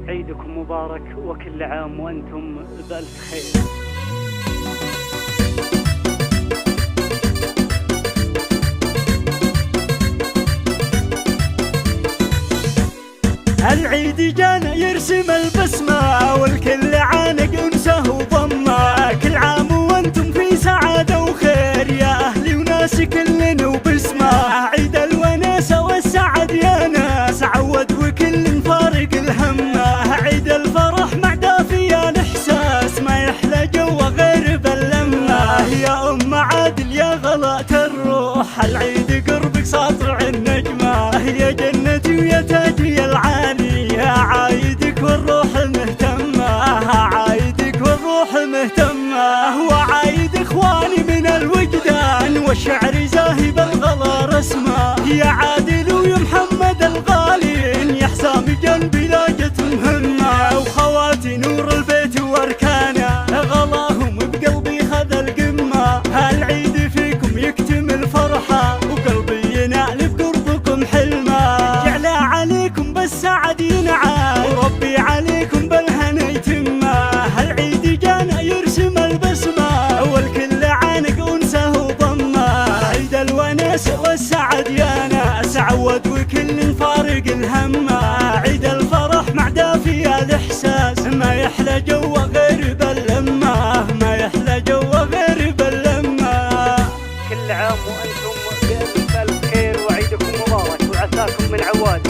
عيدكم مبارك وكل عام وأنتم بألف خير. العيد جانا يرسم البسمة والكل عانق انسه وضمه، كل عام وانتم في سعادة وخير يا اهلي وناس كلنا وبسمه. عيد الوناسة والسعد يا ناس عود وكل فارق الهمه، عيد الفرح مع دافي الاحساس ما يحلى جو غير باللمه. يا ام عادل يا غلاء الروح العيد قربك ساطع النجمه، يا جنتي ويا تاجي العالي يا عايدك والروح المهتمة، عايدك والروح المهتمة. وعايد اخواني من الوجدان والشعر زاهي بالغلا رسمه، يا عادل ويا محمد الغالين يا حسام جنبي لاجت مهمة. وخواتي نور البيت واركانه غلاهم بقلبي خذ القمة، العيد فيكم يكتمل فرحة وقلبي ينال بقربكم حلمة. جعل عليكم بالسعد ينعاد وربي عليكم بالهنا يتمه، العيد جانا يرسم البسمة والكل عانق انسه وضمه. عيد الوناسة والسعد يا ناس عود وكل فارق الهمه، عيد الفرح مع دافي الاحساس ما يحلى جو غير باللمه، ما يحلى جو غير باللمه. كل عام وأنتم بألف ألف خير وعيدكم مبارك وعساكم من عواد.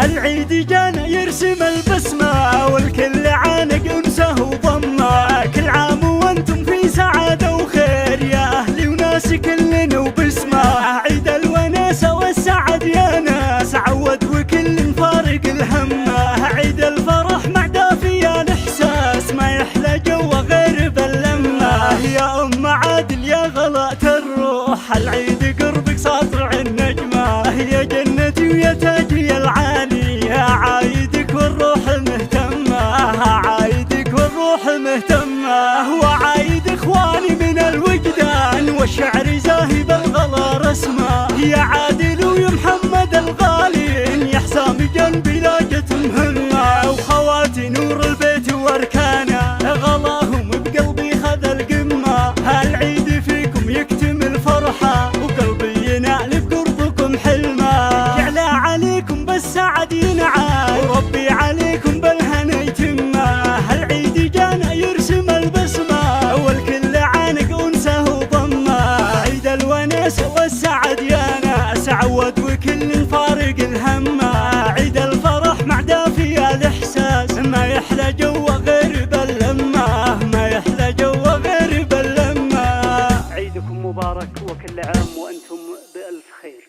العيد جانا يرسم البسمة والكل عانق انسه وضمه، كل عام وانتم في سعادة وخير يا اهلي وناس كلنا وبسمه. عيد الوناسة والسعد يا ناس عود وكل فارق الهمه، عيد الفرح مع دافي الاحساس ما يحلى جو غير باللمه. يا ام عادل يا غلاء الروح العيد قربك ساطع النجمه، يا جنتي ويا تاجي العالي يا عايدك والروح المهتمة، عايدك والروح المهتمة. وعايد اخواني من الوجدان والشعر زاهي بالغلا رسمه، يا عادل ويا محمد الغالين يا حسام جنبي لاجت مهمة. وخواتي نور البيت واركانه غلاهم بقلبي خذ القمة، العيد فيكم يكتمل فرحة وقلبي ينال بقربكم حلمة. جعل عليكم بالسعد ينعاد وربي عليكم بالهنا يتمه، العيد جانا يرسم البسمة والكل عانق انسه وضمه. عيد الوناسة والسعد يا ناس عود وكل فارق الهمه، عيد الفرح مع دافي الاحساس ما يحلى جو غير باللمه، ما يحلى جو غير باللمه. عيدكم مبارك وكل عام وأنتم بألف خير.